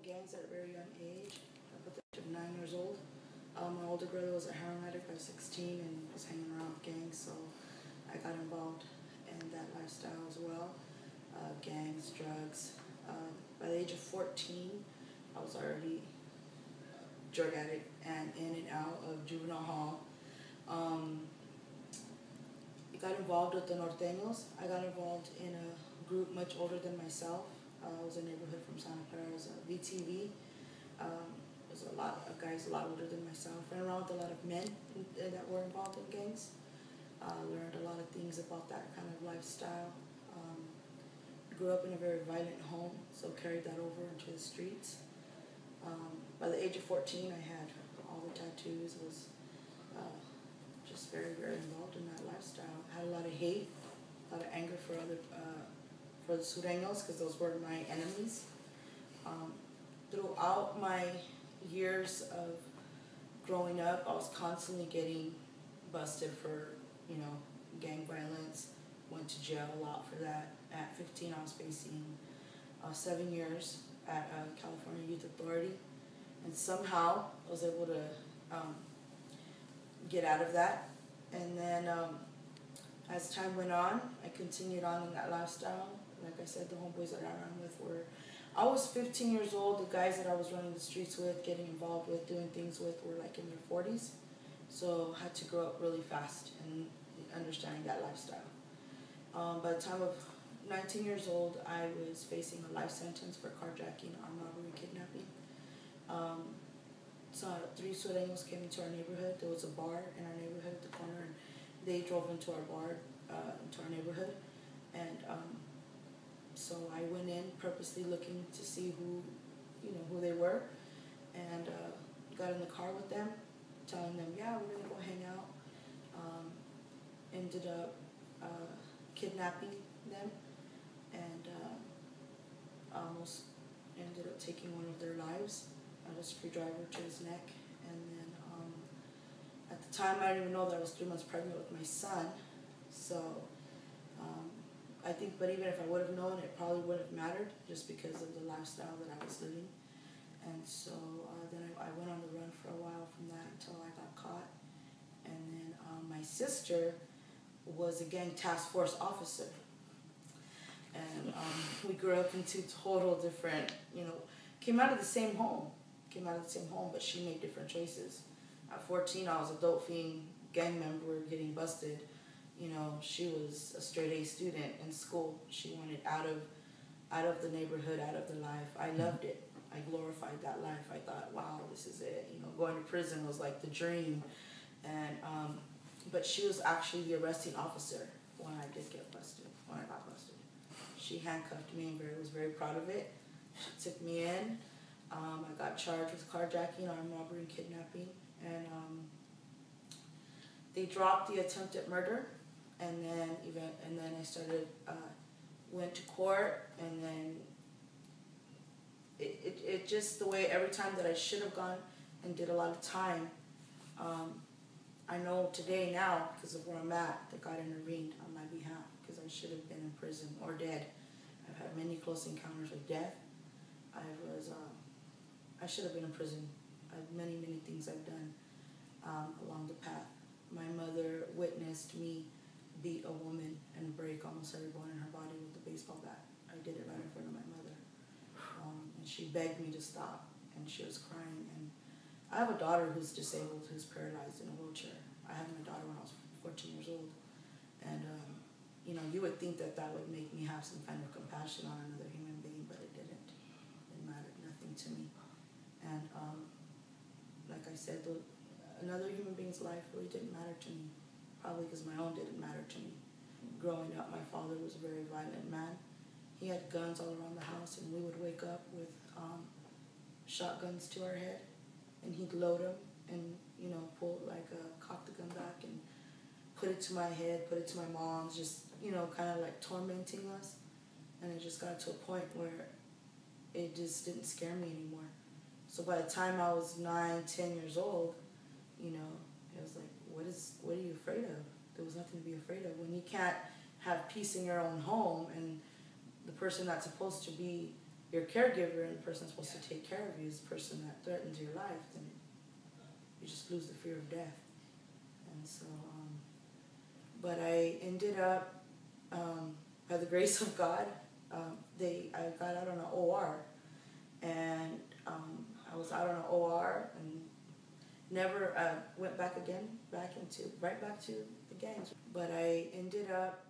gangs at a very young age, up at the age of 9 years old. My older brother was a heroin addict by 16 and was hanging around with gangs, so I got involved in that lifestyle as well. Gangs, drugs. By the age of 14, I was already a drug addict and in and out of juvenile hall. I got involved with the Norteños. I got involved in a group much older than myself. It was a neighborhood from Santa Clara. It was a VTV. There's a lot of guys a lot older than myself. Ran around with a lot of men that were involved in gangs. Learned a lot of things about that kind of lifestyle. Grew up in a very violent home, so carried that over into the streets. By the age of 14, I had all the tattoos, was just very, very involved in that lifestyle. Had a lot of hate, a lot of anger for the Sureños, because those were my enemies. Throughout my years of growing up, I was constantly getting busted for, gang violence. Went to jail a lot for that. At 15, I was facing 7 years at California Youth Authority, and somehow I was able to get out of that. And then as time went on, I continued on in that lifestyle. Like I said, the homeboys that I ran with I was 15 years old. The guys that I was running the streets with, getting involved with, doing things with, were like in their 40s. So I had to grow up really fast and understanding that lifestyle. By the time of 19 years old, I was facing a life sentence for carjacking, armed robbery, kidnapping. So 3 Sureños came into our neighborhood. There was a bar in our neighborhood at the corner, and they drove into our bar, into our neighborhood. And so I went in purposely looking to see who they were, and got in the car with them, telling them, yeah, we're gonna go hang out. Ended up kidnapping them, and almost ended up taking one of their lives. I had a screwdriver to his neck, and then at the time I didn't even know that I was 3 months pregnant with my son. So I think, but even if I would have known, it probably wouldn't have mattered, just because of the lifestyle that I was living. And so then I went on the run for a while from that until I got caught. And then my sister was a gang task force officer. And we grew up in 2 total different, came out of the same home, but she made different choices. At 14, I was a dope fiend gang member getting busted. She was a straight A student in school. She wanted out of the neighborhood, out of the life. I loved it. I glorified that life. I thought, wow, this is it. Going to prison was like the dream. And but she was actually the arresting officer when I got busted. She handcuffed me and was very proud of it. She took me in. I got charged with carjacking, armed robbery, and kidnapping. And they dropped the attempted murder. And then I started, went to court, and then it just the way every time that I should have gone and did a lot of time, I know today now, because of where I'm at, that God intervened on my behalf, because I should have been in prison or dead. I've had many close encounters with death. I should have been in prison. Many things I've done along the path. My mother witnessed me beat a woman and break almost every bone in her body with a baseball bat. I did it right in front of my mother. And she begged me to stop, and she was crying. And I have a daughter who's disabled, who's paralyzed in a wheelchair. I had my daughter when I was 14 years old. And, you would think that would make me have some kind of compassion on another human being, but it didn't. It mattered nothing to me. And like I said, another human being's life really didn't matter to me, probably because my own didn't matter to me. Growing up, my father was a very violent man. He had guns all around the house, and we would wake up with shotguns to our head, and he'd load them and, cock the gun back and put it to my head, put it to my mom's, just, kind of like tormenting us. And it just got to a point where it just didn't scare me anymore. So by the time I was 9, 10 years old, it was like, what are you afraid of? There was nothing to be afraid of. When you can't have peace in your own home, and the person that's supposed to be your caregiver and the person supposed to take care of you is the person that threatens your life, then you just lose the fear of death. And so, but I ended up, by the grace of God, I got out on an OR, and I was out on an OR and never went back again, right back to the gangs. But I ended up,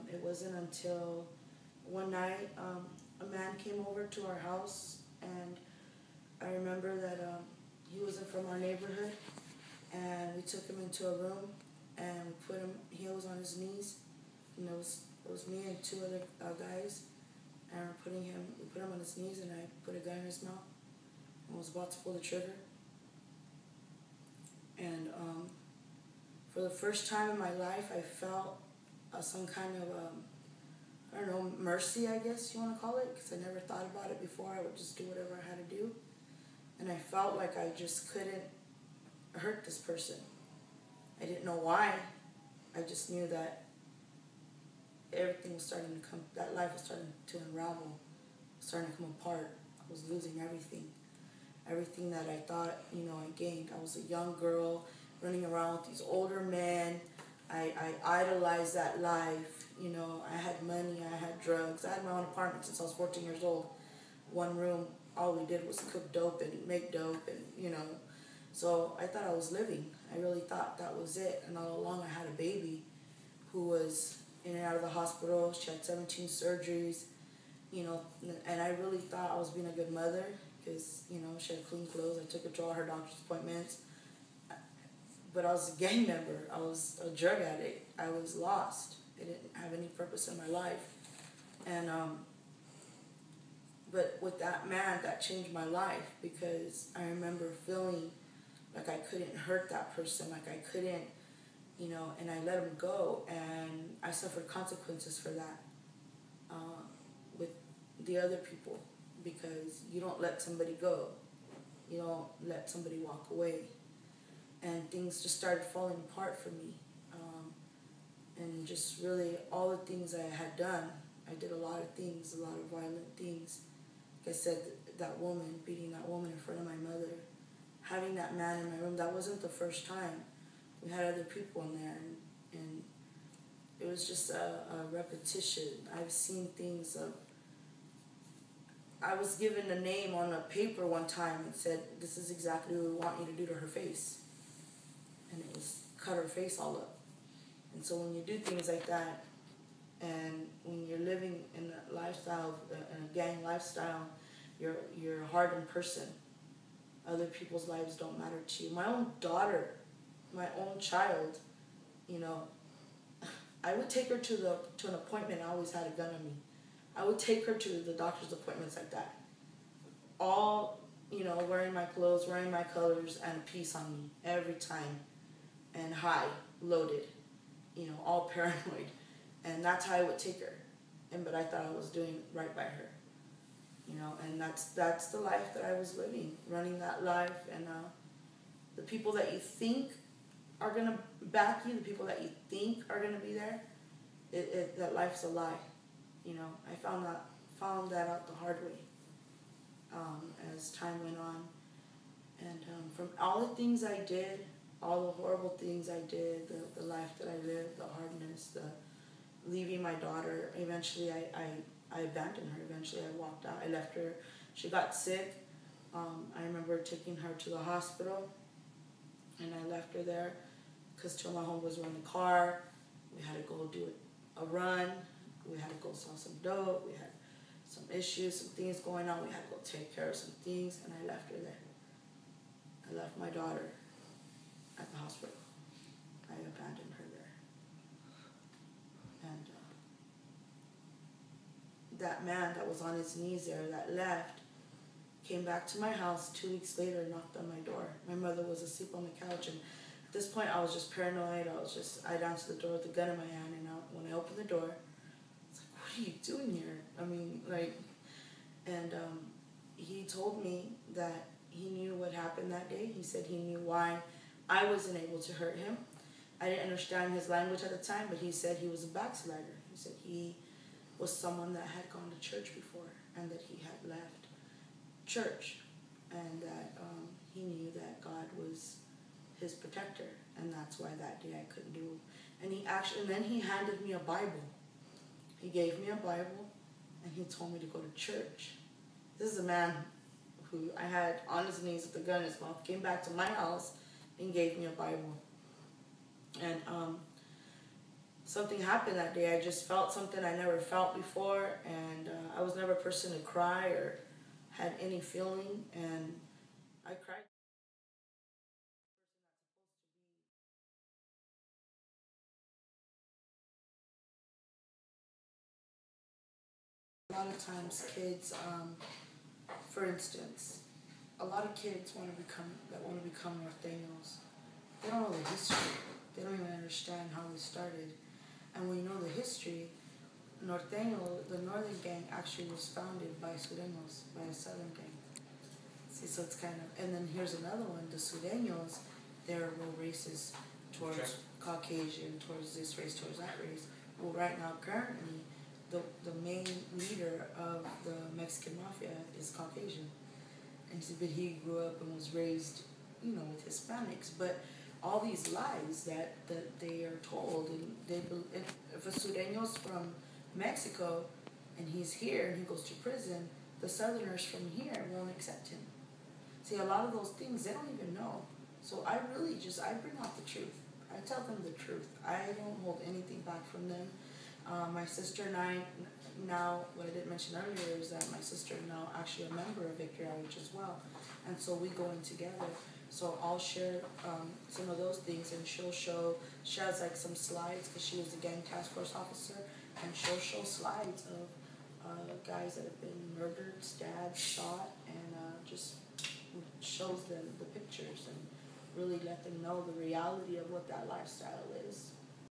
it wasn't until one night a man came over to our house, and I remember that he wasn't from our neighborhood, and we took him into a room and we put him, he was on his knees, and it was me and two other guys, and we put him on his knees, and I put a gun in his mouth and was about to pull the trigger. And for the first time in my life, I felt some kind of, I don't know, mercy, I guess you want to call it, because I never thought about it before. I would just do whatever I had to do. And I felt like I just couldn't hurt this person. I didn't know why. I just knew that everything was starting to come, that life was starting to unravel, starting to come apart. I was losing everything. Everything that I thought, I gained. I was a young girl running around with these older men. I idolized that life. I had money, I had drugs. I had my own apartment since I was 14 years old. One room, all we did was cook dope and make dope, and so I thought I was living. I really thought that was it. And all along I had a baby who was in and out of the hospital. She had 17 surgeries, and I really thought I was being a good mother because, she had clean clothes. I took her to all her doctor's appointments. But I was a gang member. I was a drug addict. I was lost. I didn't have any purpose in my life. And but with that man, that changed my life, because I remember feeling like I couldn't hurt that person, like I couldn't, and I let him go, and I suffered consequences for that with the other people, because you don't let somebody go. You don't let somebody walk away. And things just started falling apart for me. And just really all the things I had done, I did a lot of things, a lot of violent things. Like I said, that woman, beating that woman in front of my mother, having that man in my room, that wasn't the first time. We had other people in there, and it was just a repetition. I've seen things of, I was given a name on a paper one time and said, this is exactly what we want you to do to her face. And it was cut her face all up. And so when you do things like that, and when you're living in a lifestyle, in a gang lifestyle, you're a hardened person. Other people's lives don't matter to you. My own daughter, my own child, I would take her to an appointment. I always had a gun on me. I would take her to the doctor's appointments like that. All, wearing my clothes, wearing my colors, and a piece on me every time. And high, loaded, all paranoid. And that's how I would take her. But I thought I was doing right by her. And that's the life that I was living, running that life. And the people that you think are going to back you, the people that you think are going to be there, that life's a lie. I found that out the hard way as time went on. And from all the things I did, all the horrible things I did, the life that I lived, the hardness, the leaving my daughter, eventually I abandoned her. Eventually I walked out. I left her. She got sick. I remember taking her to the hospital, and I left her there because two of my homies were in the car. We had to go do a run. We had to go sell some dope. We had some issues, some things going on. We had to go take care of some things, and I left her there. I left my daughter at the hospital. I abandoned her there. And that man that was on his knees there, that left, came back to my house 2 weeks later and knocked on my door. My mother was asleep on the couch, and at this point I was just paranoid. I'd answer the door with a gun in my hand, and when I opened the door, I was like, what are you doing here? And he told me that he knew what happened that day. He said he knew why I wasn't able to hurt him. I didn't understand his language at the time, but he said he was a backslider. He said he was someone that had gone to church before and that he had left church, and that he knew that God was his protector, and that's why that day I couldn't do. And then he handed me a Bible. He gave me a Bible, and he told me to go to church. This is a man who I had on his knees with a gun in his mouth, came back to my house and gave me a Bible. And something happened that day. I just felt something I never felt before, and I was never a person to cry or had any feeling, and I cried. A lot of times kids, for instance, a lot of kids want to become Norteños. They don't know the history. They don't even understand how they started. And when you know the history, Norteño, the northern gang, actually was founded by Sureños, by a southern gang. See, so it's kind of, and then here's another one, the Sureños, they're real racist towards Caucasian, towards this race, towards that race. Well, right now, currently, the main leader of the Mexican mafia is Caucasian. But he grew up and was raised, with Hispanics. But all these lies that they are told, and if a Sureño's from Mexico and he's here and he goes to prison, the Southerners from here won't accept him. See, a lot of those things they don't even know. So I bring out the truth. I tell them the truth. I don't hold anything back from them. My sister and I now, what I didn't mention earlier is that my sister is now actually a member of Victory Outreach as well. And so we go in together. So I'll share some of those things, and she has like some slides because she was a gang task force officer, and she'll show slides of guys that have been murdered, stabbed, shot, and just shows them the pictures and really let them know the reality of what that lifestyle is.